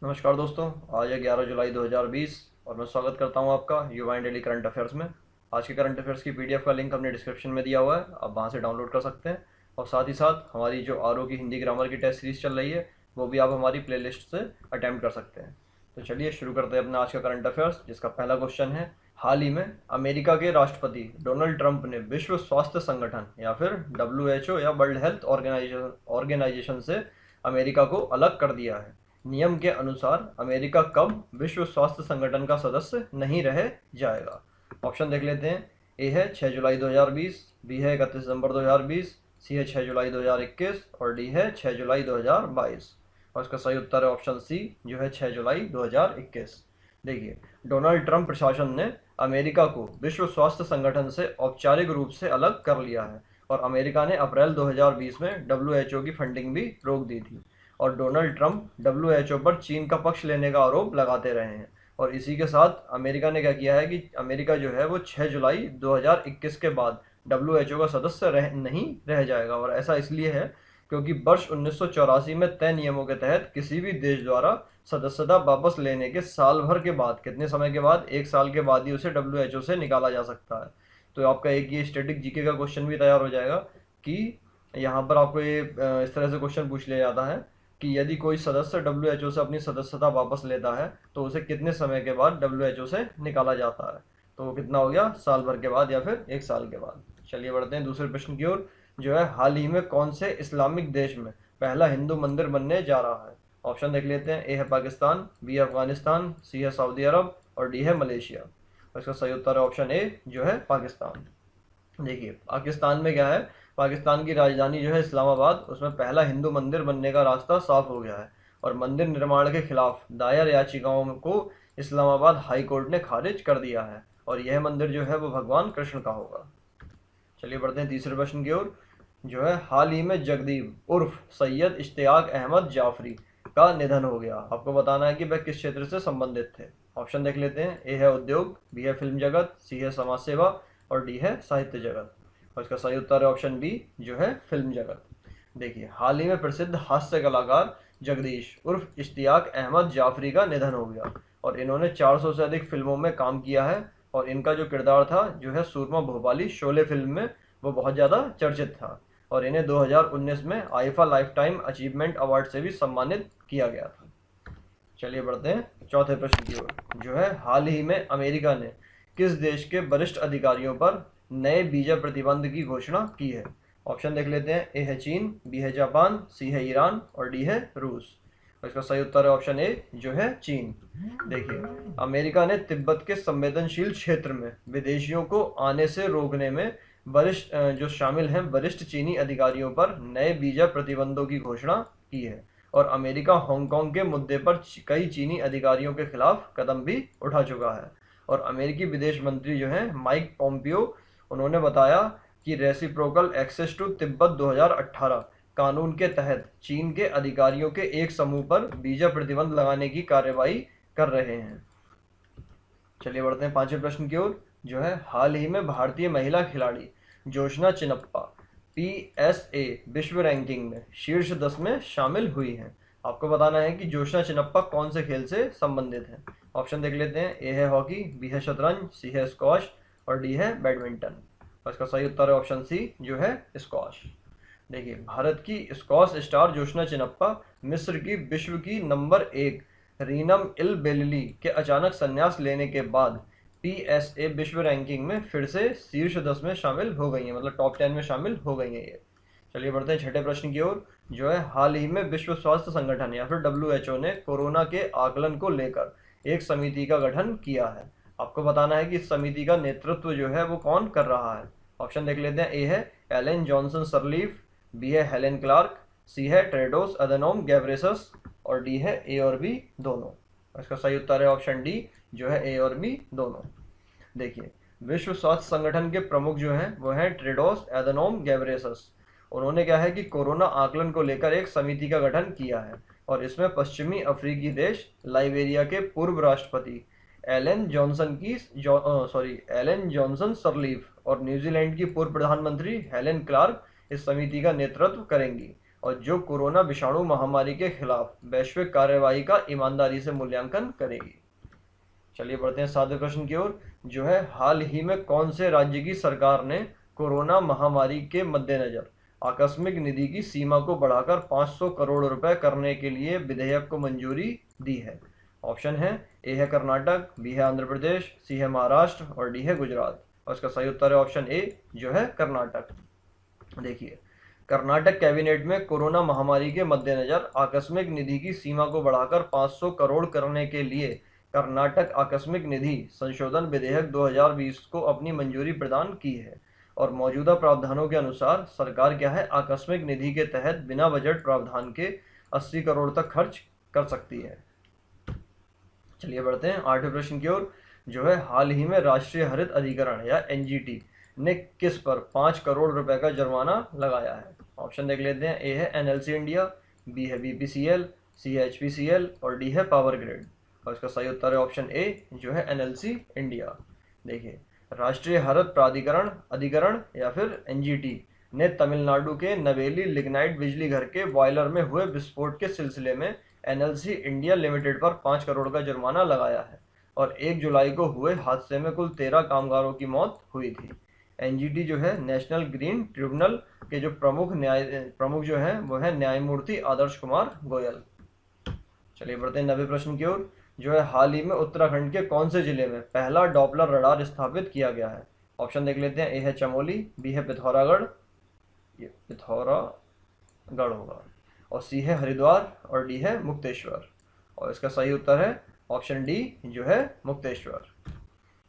नमस्कार दोस्तों। आज है 11 जुलाई 2020 और मैं स्वागत करता हूं आपका युवा डेली करंट अफेयर्स में। आज के करंट अफेयर्स की पीडीएफ का लिंक हमने डिस्क्रिप्शन में दिया हुआ है, आप वहां से डाउनलोड कर सकते हैं। और साथ ही साथ हमारी जो आरओ की हिंदी ग्रामर की टेस्ट सीरीज चल रही है वो भी आप हमारी प्लेलिस्ट से अटैम्प्ट कर सकते हैं। तो चलिए शुरू करते हैं अपना आज का करंट अफेयर्स, जिसका पहला क्वेश्चन है। हाल ही में अमेरिका के राष्ट्रपति डोनाल्ड ट्रंप ने विश्व स्वास्थ्य संगठन या फिर WHO या वर्ल्ड हेल्थ ऑर्गेनाइजेशन से अमेरिका को अलग कर दिया है। नियम के अनुसार अमेरिका कब विश्व स्वास्थ्य संगठन का सदस्य नहीं रह जाएगा? ऑप्शन देख लेते हैं। ए है 6 जुलाई 2020, बी है 31 दिसंबर 2020, सी है 6 जुलाई 2021 और डी है 6 जुलाई 2022। और इसका सही उत्तर है ऑप्शन सी, जो है 6 जुलाई 2021। देखिए, डोनाल्ड ट्रंप प्रशासन ने अमेरिका को विश्व स्वास्थ्य संगठन से औपचारिक रूप से अलग कर लिया है और अमेरिका ने अप्रैल 2020 में WHO की फंडिंग भी रोक दी थी। और डोनाल्ड ट्रंप WHO पर चीन का पक्ष लेने का आरोप लगाते रहे हैं। और इसी के साथ अमेरिका ने क्या किया है कि अमेरिका जो है वो 6 जुलाई 2021 के बाद WHO का सदस्य नहीं रह जाएगा। और ऐसा इसलिए है क्योंकि वर्ष 1984 में तय नियमों के तहत किसी भी देश द्वारा सदस्यता वापस लेने के साल भर के बाद, कितने समय के बाद, 1 साल के बाद ही उसे WHO से निकाला जा सकता है। तो आपका एक ये स्टैटिक जीके का क्वेश्चन भी तैयार हो जाएगा कि यहाँ पर आपको ये इस तरह से क्वेश्चन पूछ लिया जाता है कि यदि कोई सदस्य WHO से अपनी सदस्यता वापस लेता है तो उसे कितने समय के बाद WHO से निकाला जाता है। तो वो कितना हो गया, साल भर के बाद या फिर 1 साल के बाद। चलिए बढ़ते हैं दूसरे प्रश्न की ओर, जो है हाल ही में कौन से इस्लामिक देश में पहला हिंदू मंदिर बनने जा रहा है? ऑप्शन देख लेते हैं। ए है पाकिस्तान, बी है अफगानिस्तान, सी है सऊदी अरब और डी है मलेशिया। और इसका सही उत्तर है ऑप्शन ए, जो है पाकिस्तान। देखिए, पाकिस्तान में क्या है, पाकिस्तान की राजधानी जो है इस्लामाबाद, उसमें पहला हिंदू मंदिर बनने का रास्ता साफ हो गया है। और मंदिर निर्माण के खिलाफ दायर याचिकाओं को इस्लामाबाद हाई कोर्ट ने खारिज कर दिया है और यह मंदिर जो है वो भगवान कृष्ण का होगा। चलिए बढ़ते हैं तीसरे प्रश्न की ओर, जो है हाल ही में जगदीप उर्फ सैयद इश्तियाक अहमद जाफरी का निधन हो गया। आपको बताना है कि वह किस क्षेत्र से संबंधित थे। ऑप्शन देख लेते हैं। ए है उद्योग, बी है फिल्म जगत, सी है समाज सेवा और डी है साहित्य जगत। और इसका सही उत्तर है ऑप्शन बी, जो है फिल्म जगत। देखिए, हाल ही में प्रसिद्ध हास्य कलाकार जगदीश उर्फ इश्तियाक अहमद जाफरी का निधन हो गया और इन्होंने 400 से अधिक फिल्मों में काम किया है। और इनका जो किरदार था, जो है सूरमा भोपाली शोले फिल्म में, वो बहुत ज़्यादा चर्चित था। और इन्हें 2019 में IIFA life time achievement award से भी सम्मानित किया गया था। चलिए बढ़ते हैं चौथे प्रश्न की ओर, जो है हाल ही में अमेरिका ने किस देश के वरिष्ठ अधिकारियों पर नए वीजा प्रतिबंध की घोषणा की है? ऑप्शन देख लेते हैं। ए है चीन, बी है जापान, सी है ईरान और डी है रूस। और इसका सही उत्तर है ऑप्शन ए, जो है चीन। देखिए, अमेरिका ने तिब्बत के संवेदनशील क्षेत्र में विदेशियों को आने से रोकने में वरिष्ठ जो शामिल हैं वरिष्ठ चीनी अधिकारियों पर नए वीजा प्रतिबंधों की घोषणा की है। और अमेरिका हांगकांग के मुद्दे पर कई चीनी अधिकारियों के खिलाफ कदम भी उठा चुका है। और अमेरिकी विदेश मंत्री जो हैं माइक पोम्पियो, उन्होंने बताया कि रेसिप्रोकल एक्सेस टू तिब्बत 2018 कानून के तहत चीन के अधिकारियों के एक समूह पर वीजा प्रतिबंध लगाने की कार्रवाई कर रहे हैं। चलिए बढ़ते हैं पांचवें प्रश्न की ओर, जो है हाल ही में भारतीय महिला खिलाड़ी जोशना चिनप्पा PSA विश्व रैंकिंग में शीर्ष 10 में शामिल हुई हैं। आपको बताना है कि जोशना चिनप्पा कौन से खेल से संबंधित हैं। ऑप्शन देख लेते हैं। ए है हॉकी, बी है शतरंज, सी है स्क्वॉश और डी है बैडमिंटन। और इसका सही उत्तर है ऑप्शन सी, जो है स्क्वॉश। देखिए, भारत की स्क्वॉश स्टार जोशना चिनप्पा मिस्र की विश्व की नंबर 1 रीनम इल बेलिली के अचानक संन्यास लेने के बाद PSA विश्व रैंकिंग में फिर से शीर्ष 10 में शामिल हो गई है, मतलब टॉप 10 में शामिल हो गई है ये। चलिए बढ़ते हैं छठे प्रश्न की ओर, जो है हाल ही में विश्व स्वास्थ्य संगठन या फिर WHO ने कोरोना के आकलन को लेकर एक समिति का गठन किया है। आपको बताना है कि इस समिति का नेतृत्व जो है वो कौन कर रहा है। ऑप्शन देख लेते हैं। ए है एलन जॉनसन सरलीफ, बी है हेलेन क्लार्क, सी है टेड्रोस अधनोम घेब्रेयेसस और डी है ए और बी दोनों। इसका सही उत्तर है ऑप्शन डी, जो है ए और बी दोनों। देखिए, विश्व स्वास्थ्य संगठन के प्रमुख जो हैं वो हैं टेड्रोस अधनोम घेब्रेयेसस। उन्होंने क्या है कि कोरोना आकलन को लेकर एक समिति का गठन किया है और इसमें पश्चिमी अफ्रीकी देश लाइबेरिया के पूर्व राष्ट्रपति एलन जॉनसन सरलीफ और न्यूजीलैंड की पूर्व प्रधानमंत्री हेलेन क्लार्क इस समिति का नेतृत्व करेंगी। और जो कोरोना विषाणु महामारी के खिलाफ वैश्विक कार्यवाही का ईमानदारी से मूल्यांकन करेगी। चलिए बढ़ते हैं 7वें प्रश्न की ओर, जो है हाल ही में कौन से राज्य की सरकार ने कोरोना महामारी के मद्देनजर आकस्मिक निधि की सीमा को बढ़ाकर 500 करोड़ रुपए करने के लिए विधेयक को मंजूरी दी है। ऑप्शन है, ए है कर्नाटक, बी है आंध्र प्रदेश, सी है महाराष्ट्र और डी है गुजरात। और इसका सही उत्तर है ऑप्शन ए, जो है कर्नाटक। देखिए, कर्नाटक कैबिनेट में कोरोना महामारी के मद्देनजर आकस्मिक निधि की सीमा को बढ़ाकर 500 करोड़ करने के लिए कर्नाटक आकस्मिक निधि संशोधन विधेयक 2020 को अपनी मंजूरी प्रदान की है। और मौजूदा प्रावधानों के अनुसार सरकार क्या है, आकस्मिक निधि के तहत बिना बजट प्रावधान के 80 करोड़ तक खर्च कर सकती है। चलिए बढ़ते हैं 8वें प्रश्न की ओर, जो है हाल ही में राष्ट्रीय हरित अधिकरण या एनजीटी ने किस पर 5 करोड़ रुपए का जुर्माना लगाया है। ऑप्शन देख लेते हैं, ए है एनएलसी इंडिया, बी है बीपीसीएल, सी है एचपीसीएल और डी है पावर ग्रिड। और इसका सही उत्तर है ऑप्शन ए, जो है एनएलसी इंडिया। देखिए, राष्ट्रीय हरित प्राधिकरण अधिकरण या फिर एनजीटी ने तमिलनाडु के नवेली लिग्नाइट बिजली घर के बॉयलर में हुए विस्फोट के सिलसिले में एनएलसी इंडिया लिमिटेड पर 5 करोड़ का जुर्माना लगाया है। और 1 जुलाई को हुए हादसे में कुल 13 कामगारों की मौत हुई थी। एनजीटी जो है नेशनल ग्रीन ट्रिब्यूनल के जो प्रमुख जो है वो है न्यायमूर्ति आदर्श कुमार गोयल। चलिए बढ़ते हैं 9वें प्रश्न की ओर, जो है हाल ही में उत्तराखंड के कौन से जिले में पहला डॉपलर रडार स्थापित किया गया है। ऑप्शन देख लेते हैं, ए है चमोली, बी है पिथौरागढ़, ये पिथौरागढ़ होगा, और सी है हरिद्वार और डी है मुक्तेश्वर। और इसका सही उत्तर है ऑप्शन डी, जो है मुक्तेश्वर।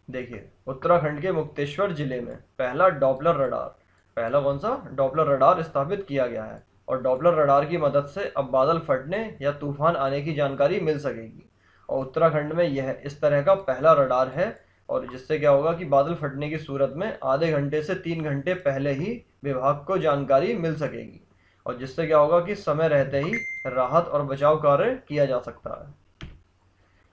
देखिए, उत्तराखंड के मुक्तेश्वर जिले में पहला डॉपलर रडार, पहला कौन सा डॉपलर रडार स्थापित किया गया है। और डॉपलर रडार की मदद से अब बादल फटने या तूफान आने की जानकारी मिल सकेगी। और उत्तराखंड में यह इस तरह का पहला रडार है, और जिससे क्या होगा कि बादल फटने की सूरत में आधे घंटे से 3 घंटे पहले ही विभाग को जानकारी मिल सकेगी। और जिससे क्या होगा कि समय रहते ही राहत और बचाव कार्य किया जा सकता है।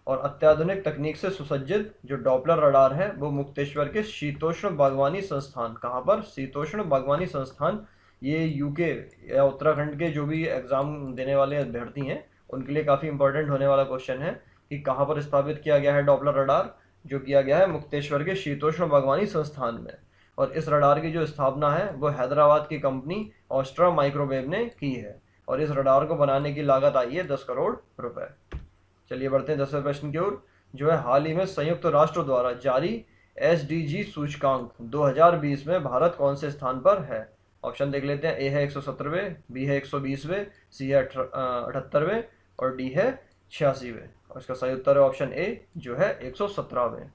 और अत्याधुनिक तकनीक से सुसज्जित जो डॉपलर रडार है वो मुक्तेश्वर के शीतोष्ण बागवानी संस्थान, कहाँ पर, शीतोष्ण बागवानी संस्थान, ये यूके या उत्तराखंड के जो भी एग्जाम देने वाले अभ्यर्थी हैं उनके लिए काफ़ी इंपॉर्टेंट होने वाला क्वेश्चन है कि कहाँ पर स्थापित किया गया है डॉपलर रडार। जो किया गया है मुक्तेश्वर के शीतोष्ण बागवानी संस्थान में। और इस रडार की जो स्थापना है वो हैदराबाद की कंपनी ऑस्ट्रा माइक्रोवेव ने की है। और इस रडार को बनाने की लागत आई है 10 करोड़ रुपए। चलिए बढ़ते हैं 10वें प्रश्न की ओर, जो है हाल ही में संयुक्त राष्ट्र द्वारा जारी एसडीजी सूचकांक 2020 में भारत कौन से स्थान पर है। ऑप्शन देख लेते हैं, ए है 117वें, बी है 120वें, सी है 78वें और डी है 86वें। और इसका सही उत्तर है ऑप्शन ए, जो है 117वें।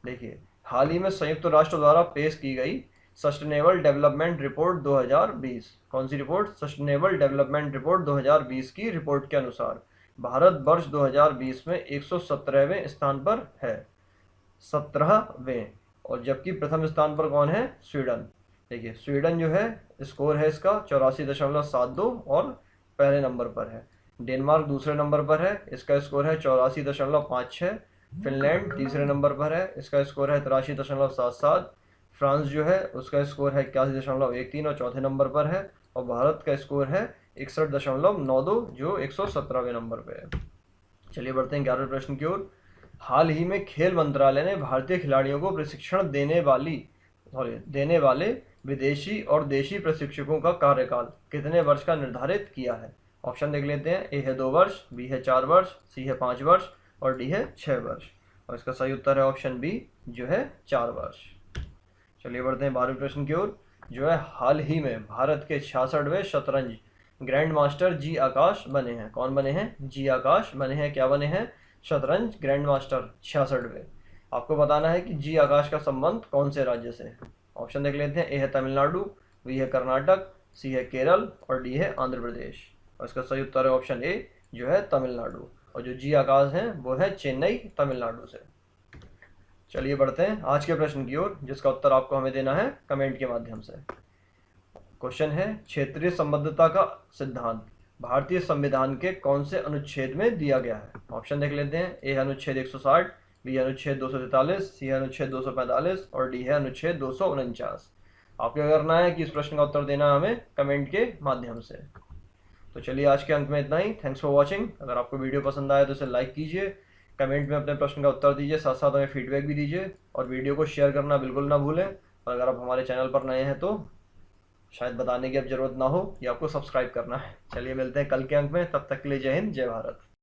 देखिए, हाल ही में संयुक्त राष्ट्र द्वारा पेश की गई सस्टेनेबल डेवलपमेंट रिपोर्ट 2020, कौन सी रिपोर्ट, सस्टेनेबल डेवलपमेंट रिपोर्ट 2020 की रिपोर्ट के अनुसार भारत वर्ष 2020 में 117वें स्थान पर है, 17वें। और जबकि प्रथम स्थान पर कौन है, स्वीडन। देखिए, स्वीडन जो है स्कोर है इसका 84.72 और पहले नंबर पर है। डेनमार्क दूसरे नंबर पर है, इसका स्कोर है 84.56। फिनलैंड तीसरे नंबर पर है, इसका स्कोर है 83.77। फ्रांस जो है उसका स्कोर है 81.13 और चौथे नंबर पर है। और भारत का स्कोर है 61.92, जो 117वें नंबर पे है। चलिए बढ़ते हैं 11वें प्रश्न की ओर। हाल ही में खेल मंत्रालय ने भारतीय खिलाड़ियों को प्रशिक्षण देने वाले विदेशी और देशी प्रशिक्षकों का कार्यकाल कितने वर्ष का निर्धारित किया है। ऑप्शन देख लेते हैं, ए है 2 वर्ष, बी है 4 वर्ष, सी है 5 वर्ष और डी है 6 वर्ष। और इसका सही उत्तर है ऑप्शन बी, जो है 4 वर्ष। चलिए बढ़ते हैं 12वें प्रश्न की ओर, जो है हाल ही में भारत के 66वें शतरंज ग्रैंड मास्टर जी आकाश बने हैं। कौन बने हैं, जी आकाश बने हैं। क्या बने हैं, शतरंज ग्रैंड मास्टर 66वें। आपको बताना है कि जी आकाश का संबंध कौन से राज्य से है। ऑप्शन देख लेते हैं, ए है तमिलनाडु, बी है कर्नाटक, सी है केरल और डी है आंध्र प्रदेश। और इसका सही उत्तर है ऑप्शन ए, जो है तमिलनाडु। और जो जी आकाश हैं वो है चेन्नई, तमिलनाडु से। चलिए बढ़ते हैं आज के प्रश्न की ओर, जिसका उत्तर आपको हमें देना है कमेंट के माध्यम से। क्वेश्चन है, क्षेत्रीय संबद्धता का सिद्धांत भारतीय संविधान के कौन से अनुच्छेद में दिया गया है। ऑप्शन देख लेते हैं, ए है अनुच्छेद 160, बी है अनुच्छेद 243, सी है अनुच्छेद 245 और डी है अनुच्छेद 249। आपको क्या करना है कि इस प्रश्न का उत्तर देना हमें कमेंट के माध्यम से। तो चलिए आज के अंक में इतना ही। Thanks for watching. अगर आपको वीडियो पसंद आया तो इसे लाइक कीजिए, कमेंट में अपने प्रश्न का उत्तर दीजिए, साथ साथ हमें फीडबैक भी दीजिए और वीडियो को शेयर करना बिल्कुल ना भूलें। और अगर आप हमारे चैनल पर नए हैं तो शायद बताने की अब ज़रूरत ना हो, या आपको सब्सक्राइब करना है। चलिए मिलते हैं कल के अंक में, तब तक के लिए जय हिंद जय भारत।